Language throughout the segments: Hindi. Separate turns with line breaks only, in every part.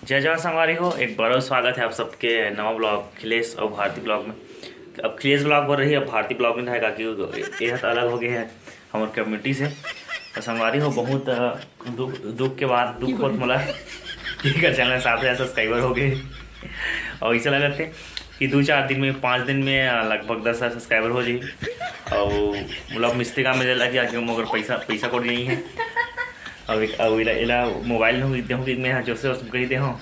जय जवान संगवारी हो, एक बड़ा स्वागत है आप सबके नवा ब्लॉग अखिलेश और भारती ब्लॉग में। अब अखिलेश ब्लॉग बोल रही है, अब भारती ब्लॉग में रहेगा क्योंकि ये तो अलग हो गए हैं हमारे कम्युनिटी से। और संगवारी हो बहुत दुख के बाद दुख होत मला ठीक है, चैनल 7,000 सब्सक्राइबर हो गए। और ऐसा लगा थे कि 2-4 दिन में 5 दिन में लगभग 10,000 सब्सक्राइबर हो जाए। और ब्लॉग मिस्त्री का में लग गया मगर पैसा कोड नहीं है। अब इला मोबाइल में देहूँ कि मैं जो से कही दे हूँ,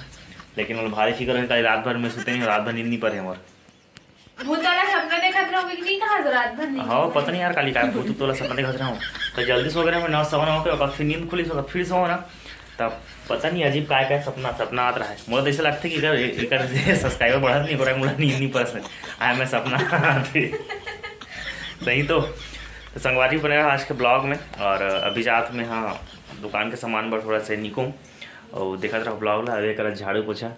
लेकिन मतलब भारी फिक्र है। रात भर में सोते नहीं, रात भर नींद नहीं पड़े हमारे।
भूत वाला सपना देखत रहोगे कि नहीं? कहा तो रात भर नहीं।
हाँ पता नहीं यार, काली का भूत वाला सपना देखत रहा हूँ। तो जल्दी सो गए मैं 9:15 पे, फिर नींद खुली सो फिर सो ना, तब पता नहीं अजीब काय सपना आता रहा है। मुझे ऐसा लगता है कि सब्सक्राइबर बढ़त नहीं हो रहा है, मुझे नींद नहीं पड़स आया मैं सपना सही। तो संगवारी बनेगा आज के ब्लॉग में। और अभी जात में हाँ दुकान के सामान पर थोड़ा सा निकूँ और देखा रहा ब्लॉग ला। अरे कर झाड़ू पोछा,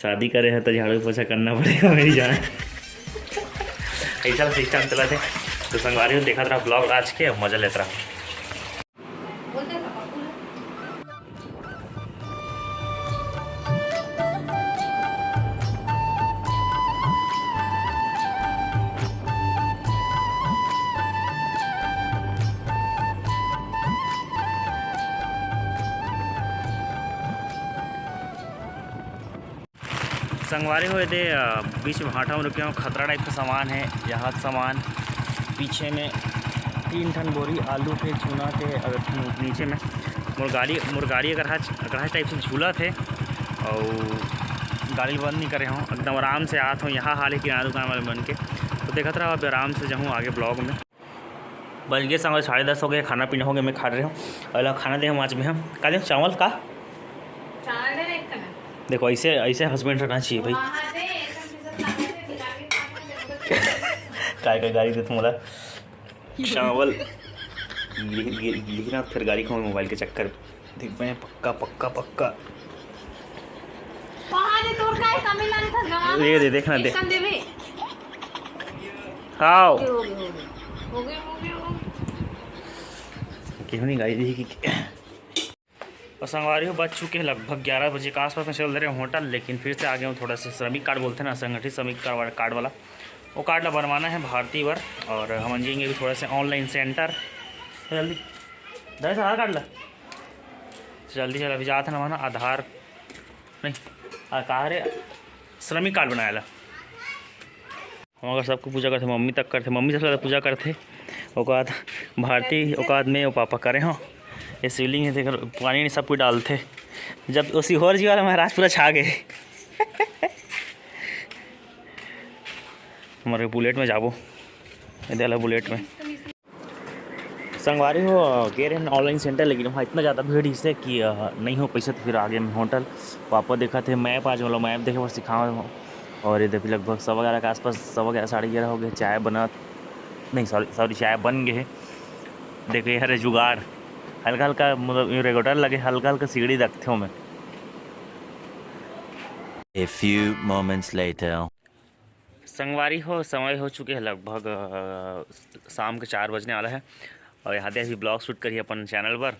शादी करे है तो झाड़ू पोछा करना पड़ेगा मेरी जान। ऐसा सिस्टम चला थे। तो संगवारी देखा रहा ब्लॉग आज के, मजा लेता रहा। संगवारी हुए थे बीच में भाटा में रुके हूँ। खतरा टाइप का सामान है यहाँ सामान। पीछे में 3 टन बोरी आलू के चूना के, अगर नीचे में मुर्गाड़ी अगर टाइप से झूला थे। और गाड़ी बंद नहीं करे हूँ, एकदम आराम से आते हूँ। यहाँ हाल ही किराना दुकान वाले बन के तो देखते रहो। अब आराम से जाऊँ आगे ब्लॉग में। बज गए संग 10:30 हो गए, खाना पीना हो गया। मैं खा रहे हूँ अगला खाना दे हम आज में हम का दे चावल का। देखो ऐसे हस्बैंड रहना चाहिए भाई। काय गाड़ी देते मोला चावल लिखना, फिर गाड़ी को मोबाइल के चक्कर देख पाए। पक्का दे देखना दे हाँ क्यों नहीं गाड़ी देखी। और संगवारी हो बज चुके हैं लगभग 11 बजे के आसपास में चल रहे हैं होटल। लेकिन फिर से आ गए हूँ थोड़ा सा श्रमिक कार्ड बोलते हैं ना, संगठित श्रमिक कार्ड वाला, वो कार्ड ला बनवाना है भारतीय वर। और हम जाएंगे भी थोड़ा सा ऑनलाइन सेंटर। जल्दी दस आधार कार्ड ला जल्दी चल। अभी जाते ना आधार नहीं कहा रे श्रमिक कार्ड बनाया ला। हम अगर सबको पूजा करते, मम्मी तक करते, मम्मी सबसे ज़्यादा पूजा करते। औकात भारतीय औकात में वो पापा करे हों। ये शिवलिंग है, देखो पानी नहीं सब कुछ डालते। जब उसी होर जी वाला महाराज पूरा छा गए। हमारे बुलेट में जाबो इधर बुलेट में। संगवारी हो कह रहे हैं ऑनलाइन सेंटर, लेकिन वहाँ इतना ज़्यादा भीड़ इससे कि नहीं हो पैसे। तो फिर आगे में होटल पापा देखा थे मैप, आज वाला मैप देखे और सिखाओ। और इधर भी लगभग 11:15 के आसपास 11:15 11:30 हो गए। चाय बना नहीं सॉरी चाय बन गए। देखो यार जुगाड़ हल्का मतलब रेगुलेटर लगे, हल्का सीढ़ी रखते हूँ मैं।
A few moments later.
संगवारी हो समय हो चुके हैं लगभग शाम के 4 बजने वाला है। और यहाँ से अभी ब्लॉग शूट करिए अपन चैनल पर।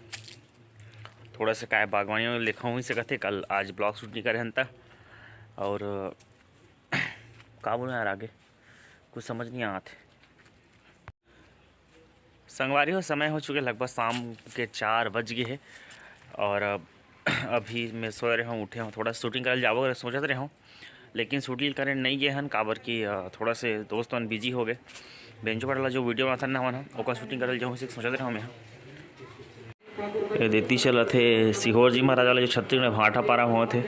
थोड़ा सा काय बागवानी में लिखा हुई से कहते कल आज ब्लॉग शूट नहीं करे हंता। और का बोलूँ यार आगे कुछ समझ नहीं आते। संगवारी हो समय हो चुके लगभग शाम के 4 बज गए हैं। और अभी मैं सो रहे हूँ, उठे हूँ, थोड़ा शूटिंग कर जाओ अगर सोचते रहे हूँ। लेकिन शूटिंग करें नहीं गए हन काबर की थोड़ा से दोस्त बिजी हो गए। बेंचो पर जो वीडियो आता ना वन ओका शूटिंग कर जाऊँ सोचते रहे हूँ मैं। देती चल थे सिहोर जी महाराज वाला जो छत्तीसगढ़ में भाटा पारा हुआ थे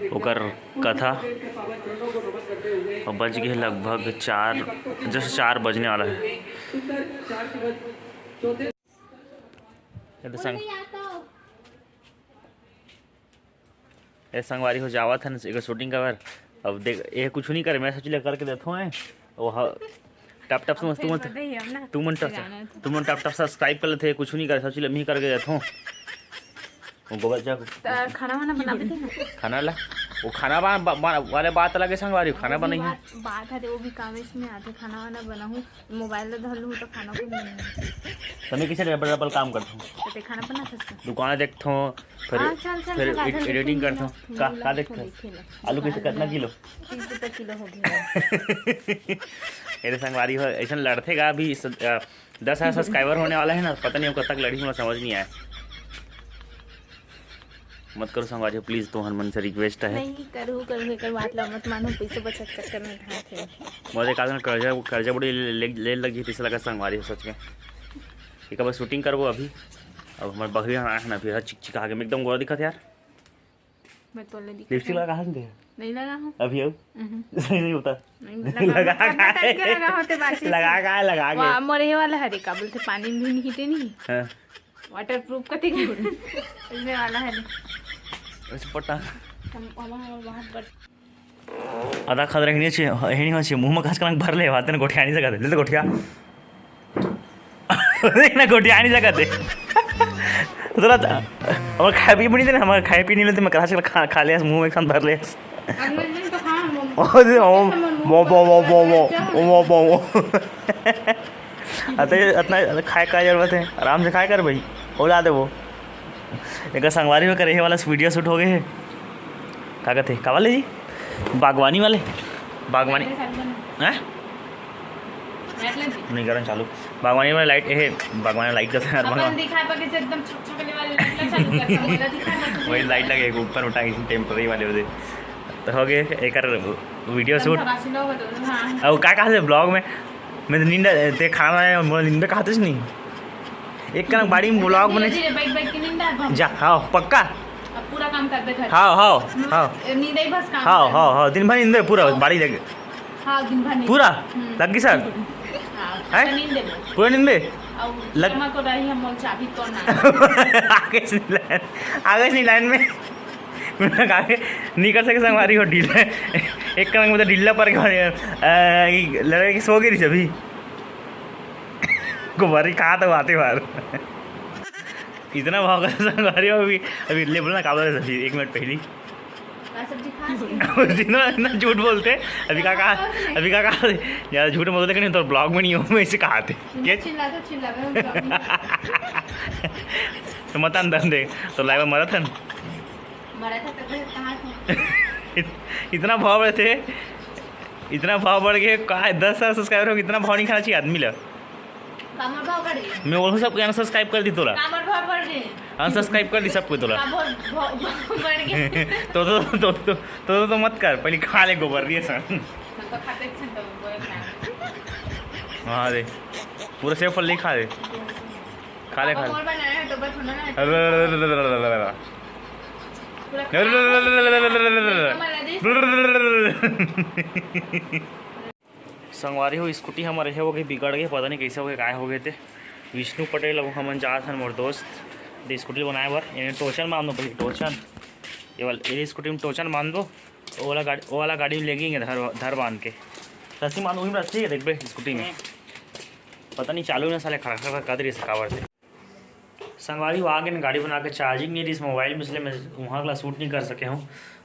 ओकर कथा। और बज गए लगभग 4 बजने वाला है। संगवारी हो जावा था ना शूटिंग का बार। अब देख ये कुछ नहीं करे, मैं सोच करके देता हूँ। वह टप सब्सक्राइब कर लेते, कुछ नहीं करे सोच मैं करके देता हूँ। गोबर जा
खाना वाना बना देते हैं।
खाना ला वो खाना वाले बात अलग है संगवारी, खाना बनाई है
बात है वो भी काम इसमें आते खाना वाना बना हूँ मोबाइल धर लूँ तो खाना को नहीं
तो मैं किसे डबल डबल काम करता हूँ,
तो खाना बना सकता
दुकान देखता हूँ फिर एडिटिंग करता हूँ। का देखता हूँ आलू कैसे कितना किलो
30 रुपये किलो हो गया।
मेरे संगवारी हो ऐसा लड़तेगा अभी 10,000 सब्सक्राइबर होने वाला है ना, पता नहीं कब तक लड़ी मुझे समझ नहीं आया। मत करो संगवारी प्लीज, तो मन से रिक्वेस्ट है।
नहीं करूँ एक बात ला मत मानो, पैसे बचत चक्कर में ढाँ थे
मुझे कहा कर्जा बड़ी ले लगी थी, लगा संगवारी हो सच में। एक बार शूटिंग करबो अभी, अब हमारे बकरी है ना फिर चिक चिक आगे में एकदम गोरा दिखा यार।
मैं तो ले
लिपस्टिक लगा कहाँ से
नहीं लगा हूँ
अभी अब सही नहीं होता लगा के
मोरे वाला हरे का बोलते पानी में नहीं हीटे नहीं
हाँ
वाटर प्रूफ कते इसमें वाला है
वैसे पट्टा
बहुत
आधा खाद रखनी चाहिए हेणी हो चाहिए मुंह में घास भर ले हाथ ने गोठिया नहीं सकते ले तो गोठिया ना गोठिया नहीं सकते थोड़ा हमारे खाए पी नहीं थे ना, हमारे खाए पी नहीं लेते मैं घास खा लिया मुंह में एक साथ भर ले इतना खाए का जरूरत है, आराम से खाए कर भाई हो जाते वो। एक संगवारी में करे वाला वीडियो शूट हो गए है, क्या कहते का वाले जी बागवानी वाले बागवानी हैं नहीं करें चालू बागवानी वाले लाइट है, बागवानी लाइट का
एकदम छकछकने वाले लाइट चालू करता मेरा दिखा
वही लाइट लगे ऊपर उठा टेम्पररी वाले होते तो हो गए एक वीडियो शूट। अब क्या कहा से ब्लॉग में मैं नींद ते खाना आया नींद खाते नहीं एक कनक बाड़ी में ब्लॉग बने जा हाँ पक्का
पूरा काम करते घर
हाँ हाँ हाँ
नींद ही बस काम
हाँ हाँ हाँ दिन भर नींद पूरा बाड़ी लगे
हाँ दिन भर
पूरा लग गई सर
हाँ नींद
पूरा नींद
लग को रही हम चाबी तोड़ना
आगे नहीं लाइन में आगे नहीं कर सके संगवारी हो ढील एक कनक मतलब ढीला पर लड़के की सो गई थी अभी गुब्बारी कहा तो आते बार इतना भाव कर संगवारी हो अभी ले बोलना काबा सब्जी 1 मिनट पहली इतना झूठ बोलते अभी का कहा ज़्यादा झूठ बोलते कि नहीं तो ब्लॉग में नहीं हो मैं इसे कहा थे तो मत अंदर दे तो लाइव मराथन इतना भाव बढ़े थे इतना भाव बढ़ गए कहा 10,000 सब्सक्राइबर हो इतना भाव नहीं खाना चाहिए आदमी ला मैं बोलूँ सबको अनसब्सक्राइब कर दी तोला अनसब्सक्राइब कर दी सबको तोला तो मत कर पहले खा ले गोबर दिए सर हाँ दे पूरा सेव फल नहीं खा ले खा ले संगवारी हो स्कूटी हमारे हो गई बिगड़ गई पता नहीं कैसे हो गए काय हो गए थे। विष्णु पटेल अब हम जा थे मोर दोस्त दे स्कूटी बनाए बार इन्हें टोचन मान दो पहले टोचन ये स्कूटी में टोचन मान दो वो वाला गाड़ी में लेगेंगे धर बांध के रस्सी मान वही में रस्सी है देख भाई स्कूटी में पता नहीं चालू ना साले खड़ा खड़ा कर रही सकावर से संगवारी आ गए गाड़ी बना के चार्जिंग नहीं रही इस मोबाइल में इसलिए मैं वहाँ का शूट नहीं कर सके हूँ।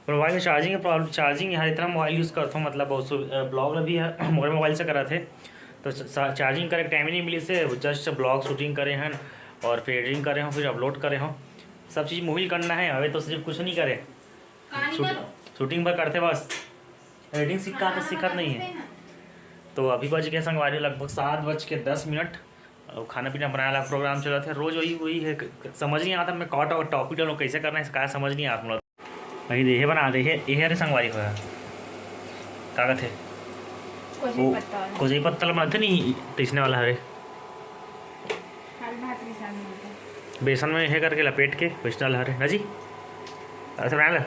मोबाइल में चार्जिंग है प्रॉब्लम चार्जिंग यहाँ इतना मोबाइल यूज़ करता हूँ मतलब बहुत ब्लॉग भी है मोबाइल मोबाइल से करा थे तो चार्जिंग करे टाइम ही नहीं मिली से जस्ट ब्लॉग शूटिंग करे हैं और फिर एडिटिंग करे हों फिर अपलोड करे हों सब चीज़ मोबाइल करना है अभी तो सिर्फ कुछ नहीं करे शूटिंग पर करते बस एडिटिंग सीखत नहीं है। तो अभी बज गए संगवारी लगभग 7:10 और खाना पीना बनाने वाला प्रोग्राम चल रहा था रोज़ वही है समझ नहीं आता मैं कॉट और टॉपिक डालूँ कैसे करना है इसका समझ नहीं आता वही दे बना दे ये अरे संगवारी को क्या कहते कोई पत्ता बनाते नहीं टीसने वाला है बेसन में है करके लपेट के कुछ डाला हरे ना जी ऐसे बना ला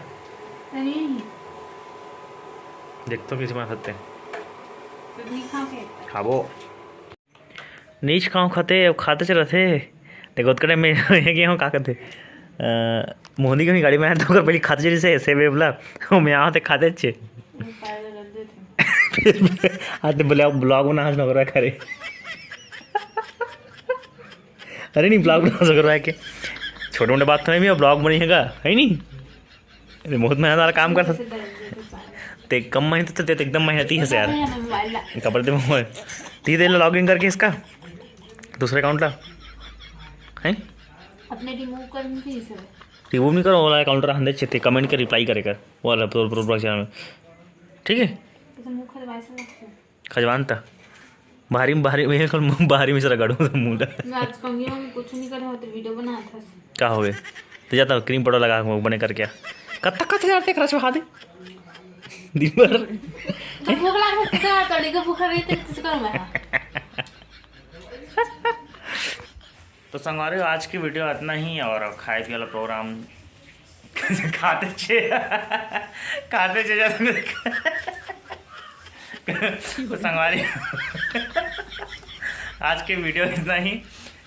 देखते हो किसी बना सकते हैं खाबो नीच खाओ खाते चल थे देखो करे मैं गया हूँ क्या कहते मोदी की गाड़ी में तो पहले खाते चली से सेवे बोला मैं यहाँ थे खाते अच्छे आते बोले ब्लॉग बना न कर करे अरे नहीं ब्लॉग बना सक रहा है कि छोटे मोटे बात तो नहीं भी ब्लॉग बनेगा है नहीं बहुत मेहनत वाला काम करता
ऐसे दर्द देते पाए।
ते कम मेहनत ते एकदम मेहनती है यार
या मैं मोबाइल ला
कपड़े दे मोबाइल ती दे लॉग इन करके इसका दूसरे अकाउंट ला हैं
अपने रिमूव करनी थी इसे।
रिमूव नहीं करो वाला अकाउंट रखने चाहिए कमेंट के रिप्लाई करेगा वो वाला प्रोग्राम चैनल में ठीक है
इसे मुंह खदवाए से लगता है।
खजवान था बाहरी में कल बाहरी में से रगड़ू तो मुंह
मैं आज कहूँगी मम्मी कुछ नहीं कर रहा तो वीडियो बना था।
क्या हो गए तो जाता क्रीम पाउडर लगा मुंह बने कर क्या कब तक कत जाते क्रश बहा दे दिन भर
तो भूख लगा तो तड़ी का भूख रही थी किस करूँ मैं।
तो संगवारी आज की वीडियो इतना ही और खाए पिए वाला प्रोग्राम खाते जाते तो संगवारी आज की वीडियो इतना ही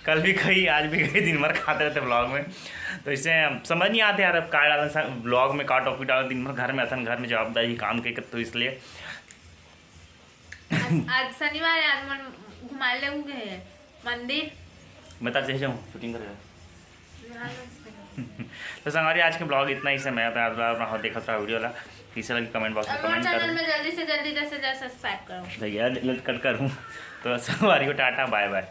कल भी गई आज भी गई दिन भर खाते रहते ब्लॉग में तो इससे समझ नहीं आते यार अब का डालना ब्लॉग में का टॉपिक डालना दिन भर घर में आता घर में जवाबदारी काम के तो इसलिए
आज शनिवार है आज मन घुमा ले गए मंदिर
मैं तो जाऊँ शूटिंग करेगा तो संगवारी आज के ब्लॉग इतना ही से मैं देखा था वीडियो वाला किसी लगे कमेंट बॉक्स में कमेंट
चैनल में जल्दी से जल्दी सब्सक्राइब करो
भैया कट करूँ तो संगवारी को टाटा बाय बाय।